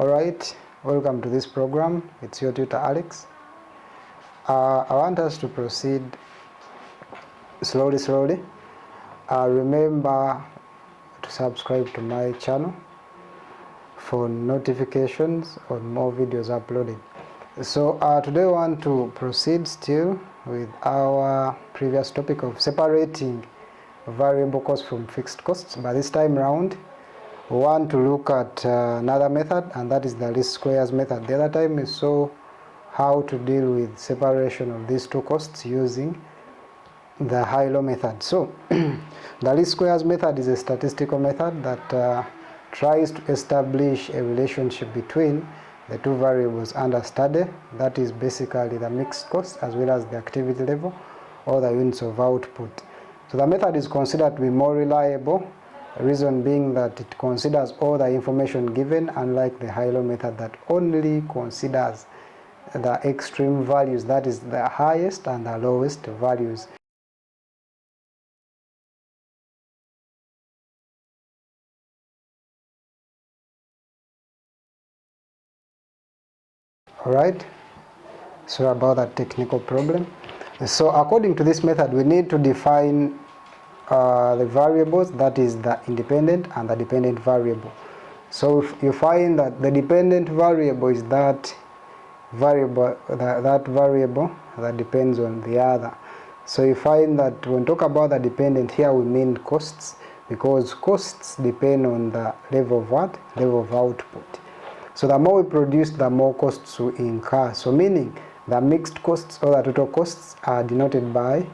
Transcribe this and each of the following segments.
Alright, welcome to this program. It's your tutor Alex. I want us to proceed slowly. Remember to subscribe to my channel for notifications on more videos uploaded. So today I want to proceed still with our previous topic of separating variable costs from fixed costs, but this time around we want to look at another method, and that is the least squares method. The other time we saw how to deal with separation of these two costs using the high-low method. So the least squares method is a statistical method that tries to establish a relationship between the two variables under study, that is basically the mixed cost as well as the activity level or the units of output. So the method is considered to be more reliable, reason being that it considers all the information given, unlike the high-low method that only considers the extreme values, that is the highest and the lowest values. Alright, so about that technical problem. So according to this method, we need to define the variables, that is the independent and the dependent variable. So if you find that the dependent variable is that variable that depends on the other. So you find that when we talk about the dependent here, we mean costs, because costs depend on the level of what? Level of output. So the more we produce, the more costs we incur. So meaning the mixed costs or the total costs are denoted by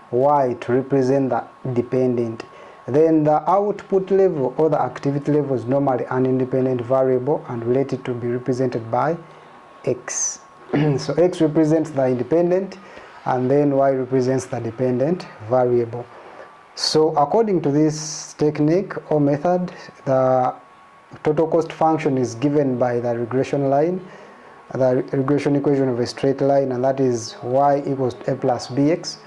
Y to represent the dependent. Then the output level or the activity level is normally an independent variable and related to be represented by X. So X represents the independent and then Y represents the dependent variable. So according to this technique or method, the total cost function is given by the regression line, the regression equation of a straight line, and that is Y equals to A plus BX.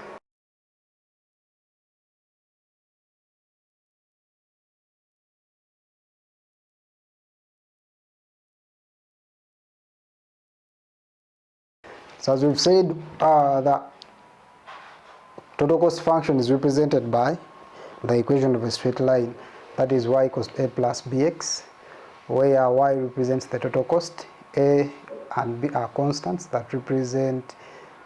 So as we've said, the total cost function is represented by the equation of a straight line, that is Y equals A plus BX, where Y represents the total cost, A and B are constants that represent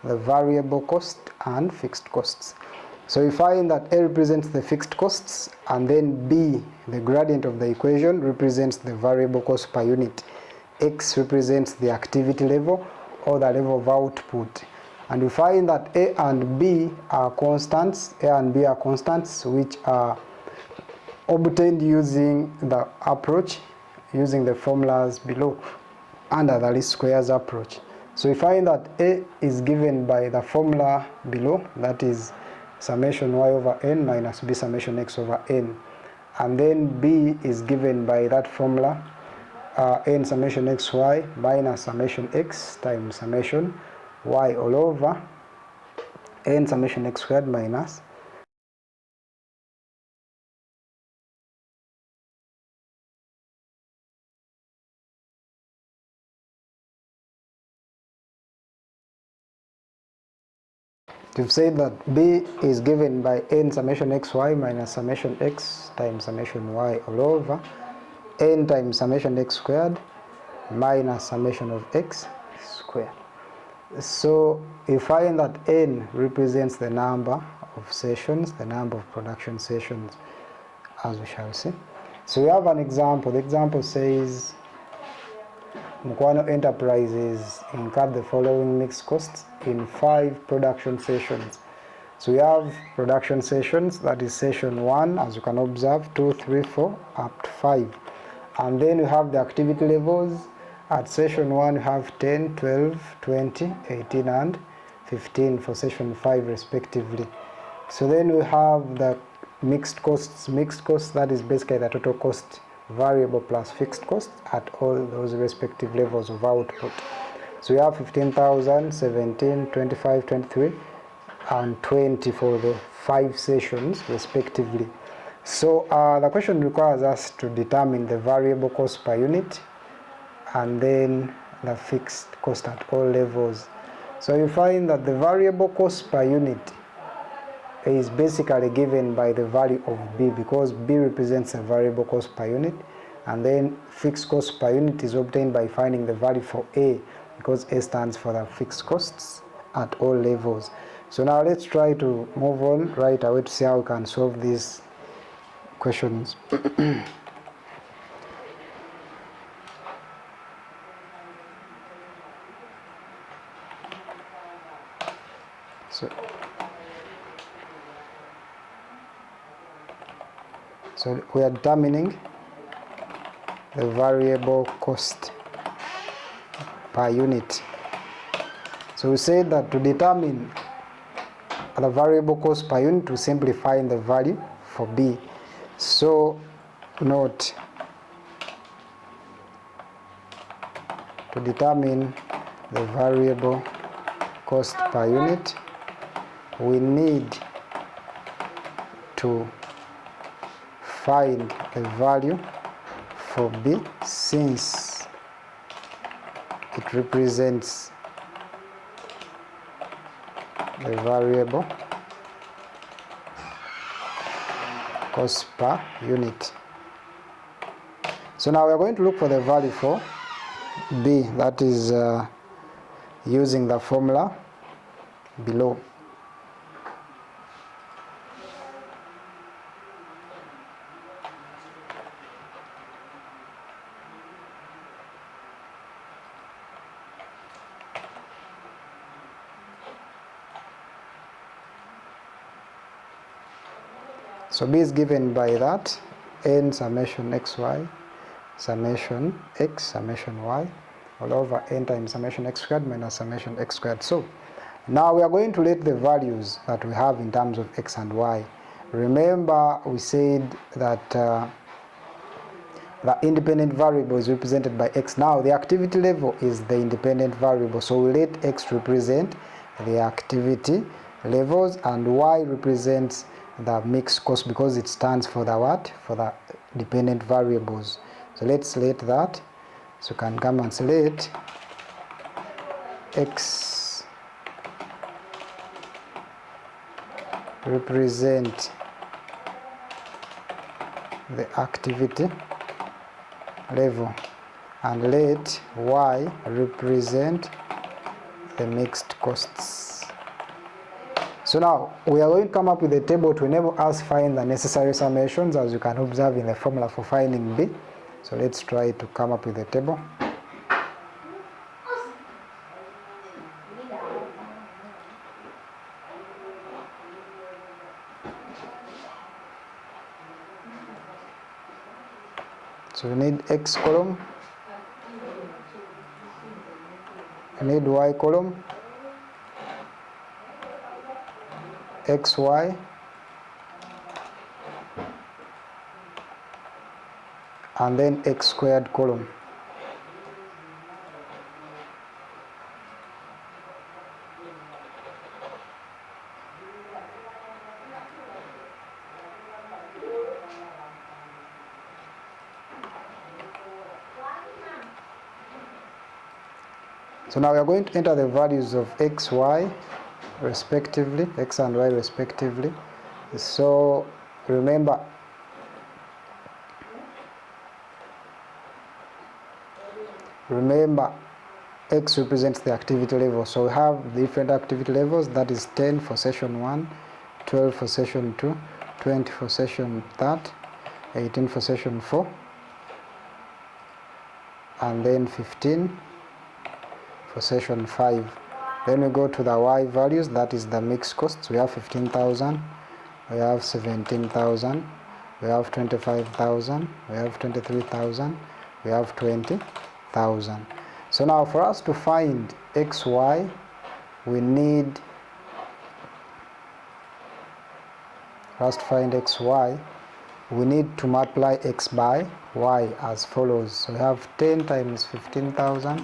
the variable cost and fixed costs. So we find that A represents the fixed costs, and then B, the gradient of the equation, represents the variable cost per unit. X represents the activity level or the level of output. And we find that A and B are constants, which are obtained using the approach, using the formulas below under the least squares approach. So we find that A is given by the formula below, that is summation Y over N minus B summation X over N. And then B is given by that formula, N summation xy minus summation x times summation y all over N summation x squared minus we've said that B is given by N summation xy minus summation x times summation y all over N times summation x squared minus summation of x squared. So you find that N represents the number of sessions, the number of production sessions, as we shall see. So we have an example. The example says Mukwano Enterprises incurred the following mixed costs in 5 production sessions. So we have production sessions, that is session 1, as you can observe, 2, 3, 4, up to 5. And then we have the activity levels. At session 1 we have 10, 12, 20, 18 and 15 for session 5 respectively. So then we have the mixed costs, that is basically the total cost variable plus fixed cost at all those respective levels of output. So we have 15,000, 17, 25, 23 and 20 for the 5 sessions respectively. So the question requires us to determine the variable cost per unit and then the fixed cost at all levels. So you find that the variable cost per unit is basically given by the value of B, because B represents a variable cost per unit, and then fixed cost per unit is obtained by finding the value for A, because A stands for the fixed costs at all levels. So now let's try to move on right away to see how we can solve these questions. So we are determining the variable cost per unit. So we said that to determine the variable cost per unit, we simply find the value for B. So note, to determine the variable cost per unit, we need to find the value for B, since it represents the variable cost per unit. So now we are going to look for the value for B, that is using the formula below. So B is given by that n summation xy summation x summation y all over n times summation x squared minus summation x squared. So now we are going to let the values that we have in terms of x and y. Remember we said that the independent variable is represented by x. Now the activity level is the independent variable, so we let x represent the activity levels and y represents the mixed cost, because it stands for the what? For the dependent variables. So let's select that. So you can come and select x represent the activity level and let y represent the mixed costs. So now we are going to come up with a table to enable us find the necessary summations, as you can observe in the formula for finding B. So let's try to come up with a table. So we need x column, we need y column, xy, and then x squared column. So now we are going to enter the values of x, y respectively, x and y respectively. So remember, x represents the activity level. So we have different activity levels, that is 10 for session 1, 12 for session 2, 20 for session 3, 18 for session 4, and then 15 for session 5. Then we go to the y values, that is the mixed costs. We have 15,000, we have 17,000, we have 25,000, we have 23,000, we have 20,000. So now for us to find xy, we need, we need to multiply x by y as follows. So we have 10 times 15,000,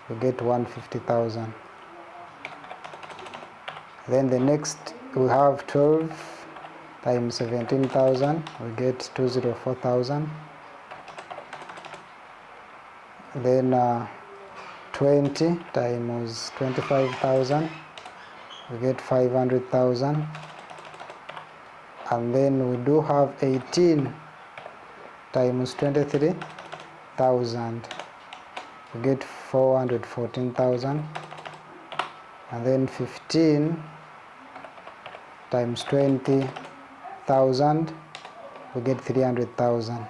we get 150,000. Then the next we have 12 times 17,000, we get 204,000. Then 20 times 25,000, we get 500,000. And then we do have 18 times 23,000, we get 414,000. And then 15 times 20,000, we get 300,000.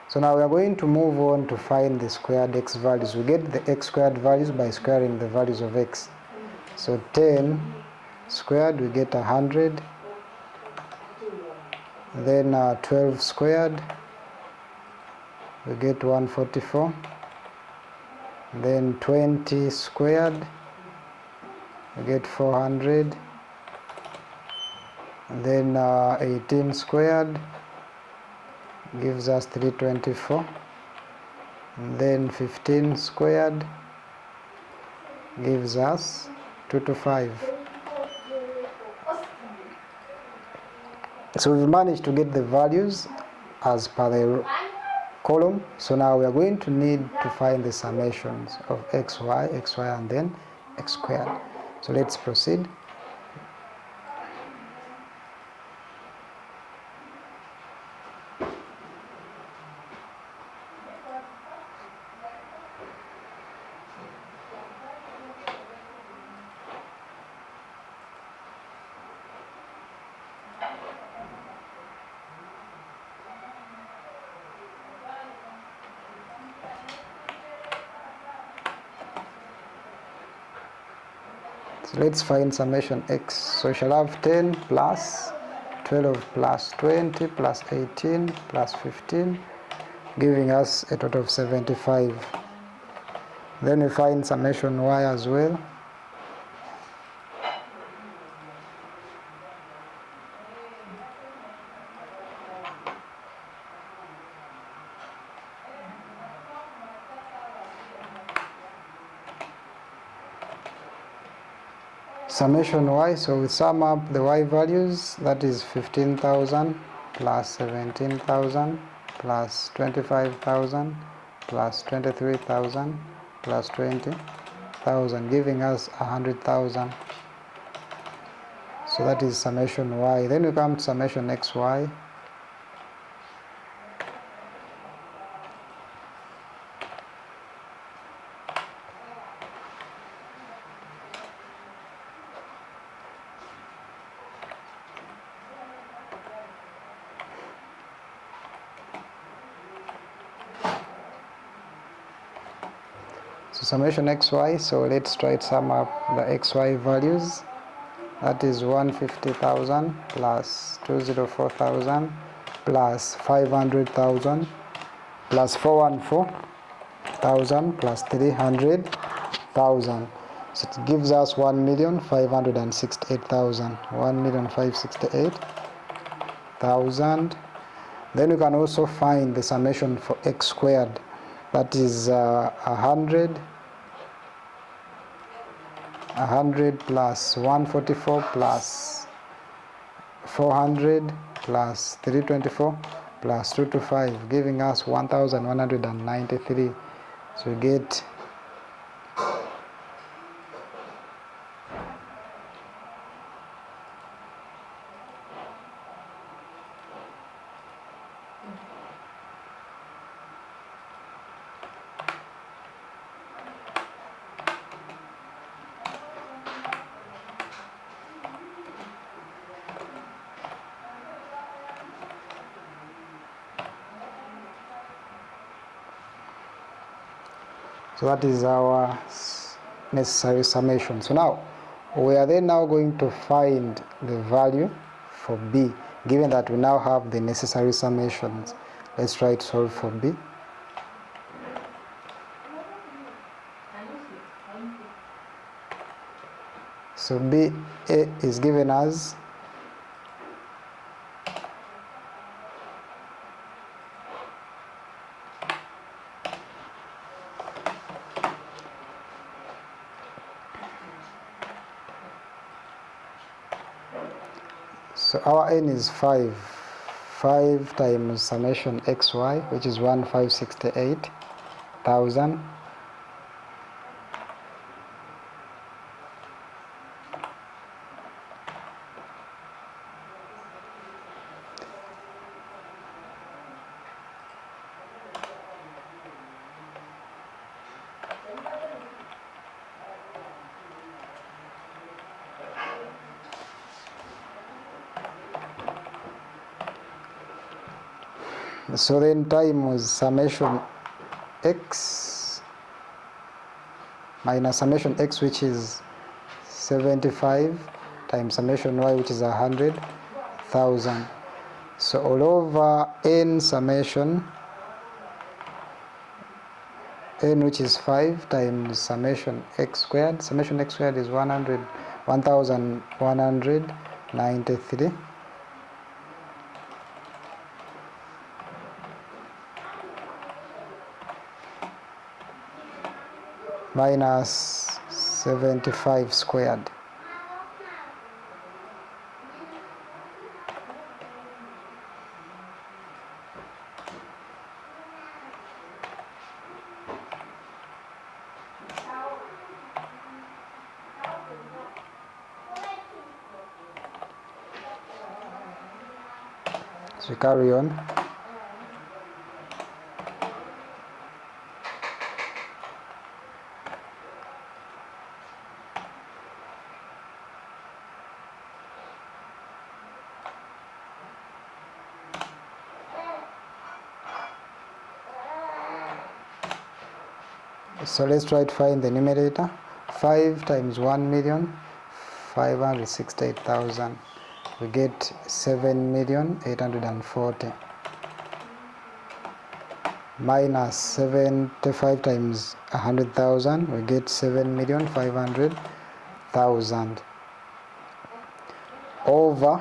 So now we are going to move on to find the squared x values. We get the x squared values by squaring the values of x. So 10 squared, we get 100. Then 12 squared, we get 144. Then 20 squared, we get 400. Then 18 squared gives us 324. And then 15 squared gives us 225. So we've managed to get the values as per the column. So now we are going to need to find the summations of xy, and then x squared. So let's proceed. So let's find summation x. So we shall have 10 plus 12 plus 20 plus 18 plus 15, giving us a total of 75. Then we find summation y as well. Summation y, so we sum up the y values, that is 15,000 plus 17,000 plus 25,000 plus 23,000 plus 20,000, giving us 100,000. So that is summation y. Then we come to summation xy. So summation xy, so let's try to sum up the xy values. That is 150,000 plus 204,000 plus 500,000 plus 414,000 plus 300,000. So it gives us 1,568,000. 1,568,000. Then we can also find the summation for x squared. That is 100 plus 144 plus 400 plus 324 plus 225, giving us 1,193. So we get so that is our necessary summation. So now we are then now going to find the value for b, given that we now have the necessary summations. Let's try to solve for b. So b is given as So our n is 5. 5 times summation xy, which is 1,568,000. So then time was summation x minus summation x, which is 75, times summation y, which is 100,000. So all over n summation n, which is 5, times summation x squared. Summation x squared is 1,193. Minus 75 squared. So carry on. So let's try to find the numerator. 5 times 1,568,000. We get 7,840,000. Minus 75 times 100,000. We get 7,500,000. Over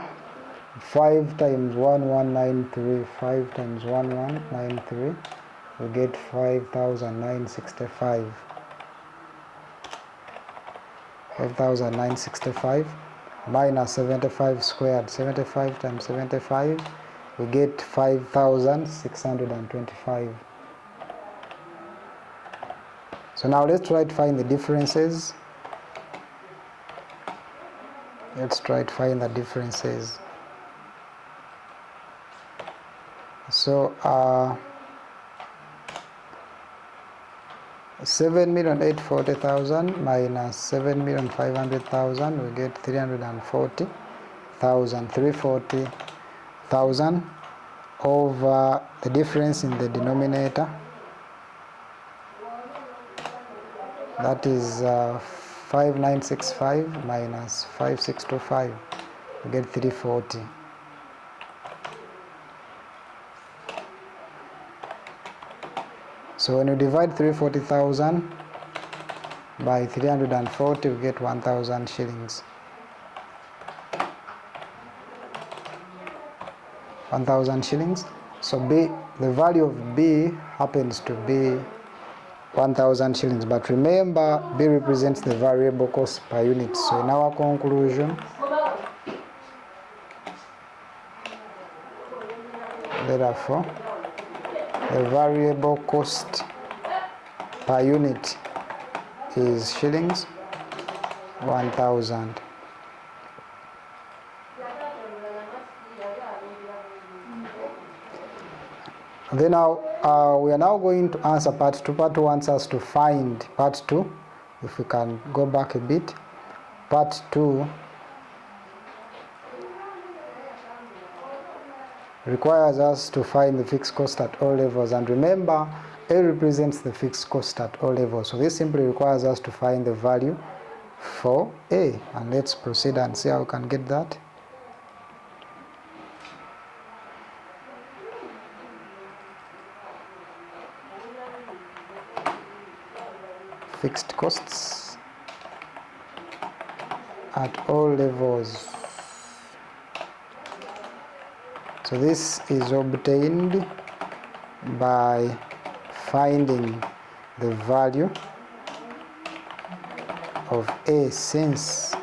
5 times 1193. 5 times 1193. We get 5,965. 5,965 minus 75 squared. 75 times 75, we get 5,625. So now let's try to find the differences. Let's try to find the differences. So 7,840,000 minus 7,500,000, we get 340,000. 340,000 over the difference in the denominator, that is 5,965 minus 5,625, we get 340. So when you divide 340,000 by 340, we get 1,000 shillings. 1,000 shillings. So B, the value of B happens to be 1,000 shillings. But remember, B represents the variable cost per unit. So in our conclusion, therefore, the variable cost per unit is shillings 1,000. Then now we are now going to answer part 2. Part 2 wants us to find part 2. If we can go back a bit, part 2 requires us to find the fixed cost at all levels, and remember, A represents the fixed cost at all levels. So this simply requires us to find the value for A, and let's proceed and see how we can get that. Fixed costs at all levels. So this is obtained by finding the value of A, since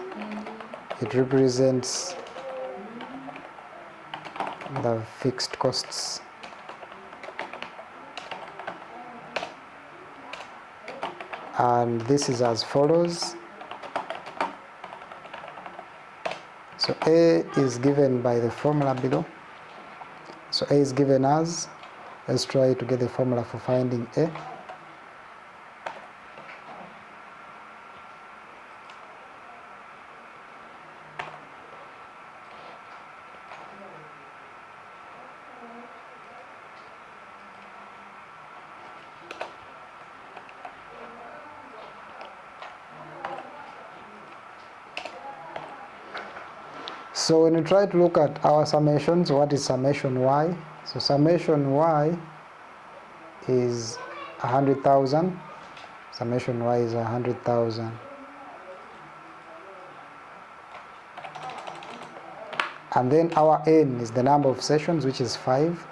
it represents the fixed costs. And this is as follows. So A is given by the formula below. So A is given as, let's try to get the formula for finding A. So when you try to look at our summations, what is summation y? So summation y is 100,000. Summation y is 100,000. And then our n is the number of sessions, which is 5.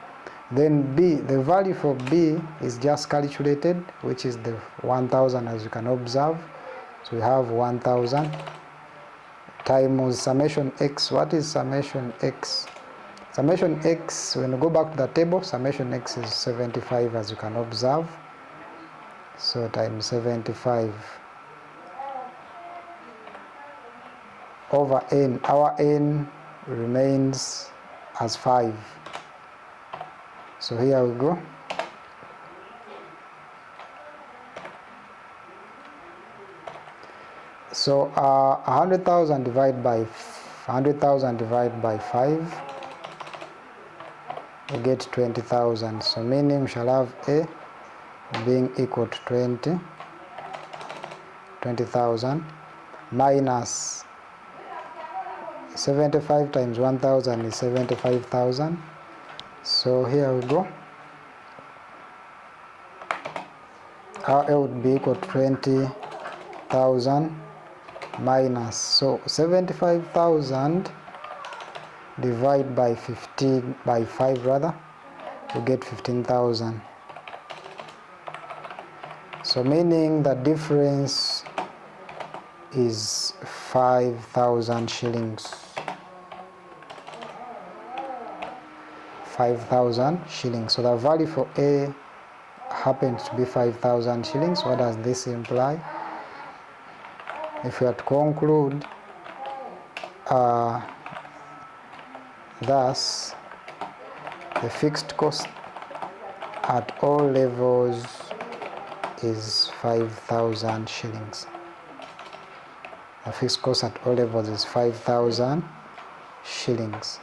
Then b, the value for b is just calculated, which is the 1,000, as you can observe. So we have 1,000 times summation x. What is summation x? Summation x, when you go back to the table, summation x is 75, as you can observe. So times 75 over n. Our n remains as 5. So here we go. So 100,000 divided by 5, we get 20,000. So meaning we shall have A being equal to 20,000 minus 75 times 1,000 is 75,000. So here we go. Our A would be equal to 20,000 minus, so 75,000 divided by 5 rather, we get 15,000. So meaning the difference is 5,000 shillings. 5,000 shillings. So the value for A happens to be 5,000 shillings. What does this imply? If we are to conclude, thus the fixed cost at all levels is 5,000 shillings. The fixed cost at all levels is 5,000 shillings.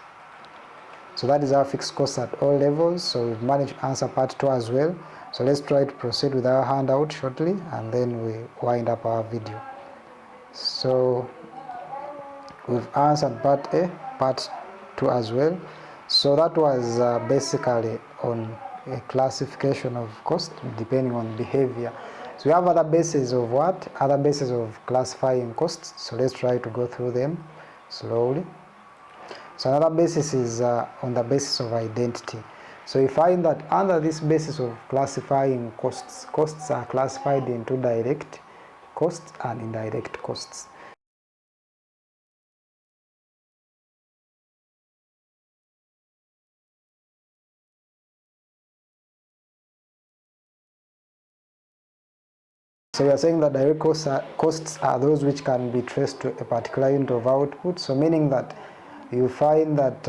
So that is our fixed cost at all levels. So we've managed to answer part 2 as well. So let's try to proceed with our handout shortly, and then we wind up our video. So we've answered part A, part 2 as well. So that was basically on a classification of cost depending on behavior. So we have other bases of what? Other bases of classifying costs. So let's try to go through them slowly. So another basis is on the basis of identity. So you find that under this basis of classifying costs, costs are classified into direct costs and indirect costs. So we are saying that direct costs are those which can be traced to a particular unit of output. So meaning that you find that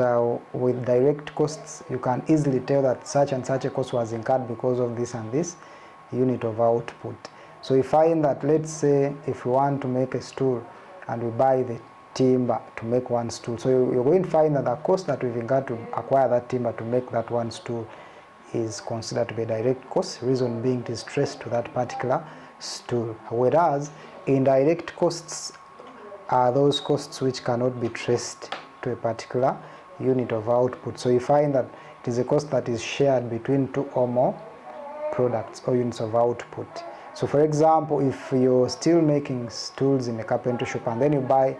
with direct costs, you can easily tell that such and such a cost was incurred because of this and this unit of output. So you find that, let's say, if we want to make a stool and we buy the timber to make one stool, so you're going to find that the cost that we've incurred to acquire that timber to make that one stool is considered to be a direct cost, reason being it is traced to that particular stool. Whereas indirect costs are those costs which cannot be traced to a particular unit of output. So you find that it is a cost that is shared between two or more products or units of output. So for example, if you're still making stools in a carpentry shop and then you buy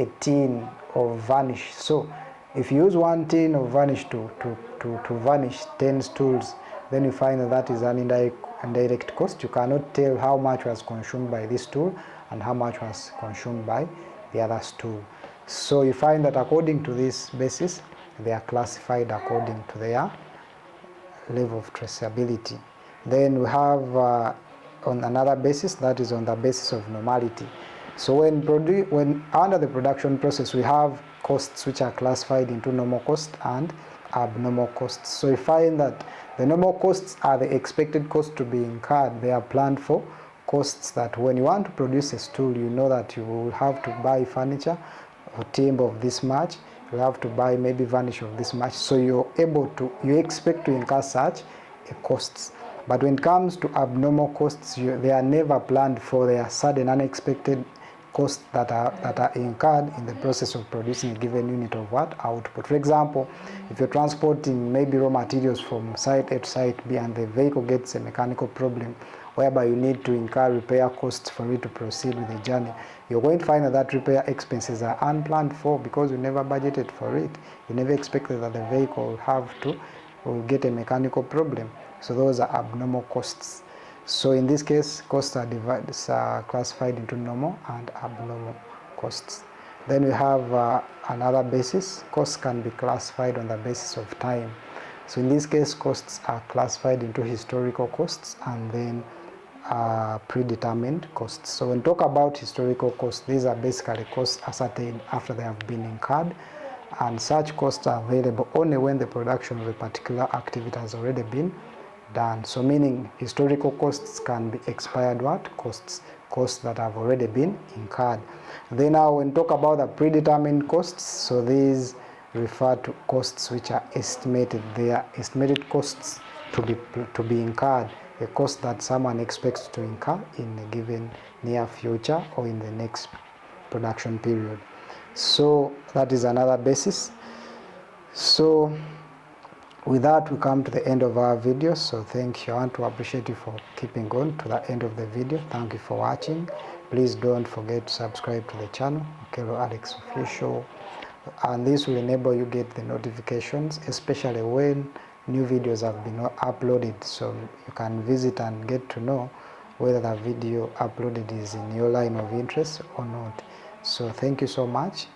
a tin of varnish, so if you use one tin of varnish to varnish 10 stools, then you find that that is an indirect cost. You cannot tell how much was consumed by this tool and how much was consumed by the other stool. So you find that according to this basis, they are classified according to their level of traceability. Then we have on another basis, that is on the basis of normality. So when under the production process, we have costs which are classified into normal cost and abnormal costs. So you find that the normal costs are the expected costs to be incurred. They are planned for costs that when you want to produce a stool, you know that you will have to buy furniture or timber of this much, you have to buy maybe varnish of this much, so you expect to incur such costs. But when it comes to abnormal costs, they are never planned for. They are sudden, unexpected costs that are incurred in the process of producing a given unit of output. For example, if you're transporting maybe raw materials from site A to site B and the vehicle gets a mechanical problem whereby you need to incur repair costs for it to proceed with the journey, you're going to find that repair expenses are unplanned for because you never budgeted for it. You never expected that the vehicle will get a mechanical problem. So those are abnormal costs. So in this case, costs are classified into normal and abnormal costs. Then we have another basis. Costs can be classified on the basis of time. So in this case, costs are classified into historical costs and then predetermined costs. So when we talk about historical costs, these are basically costs ascertained after they have been incurred, and such costs are available only when the production of a particular activity has already been done. So meaning historical costs can be expired costs that have already been incurred. Then now when we talk about the predetermined costs, so these refer to costs which are estimated. They are estimated costs to be incurred, a cost that someone expects to incur in a given near future or in the next production period. So that is another basis. So with that, we come to the end of our video. So thank you. I want to appreciate you for keeping on to the end of the video. Thank you for watching. Please don't forget to subscribe to the channel, Okello Alex Official, and this will enable you get the notifications, especially when new videos have been uploaded, so you can visit and get to know whether the video uploaded is in your line of interest or not. So thank you so much.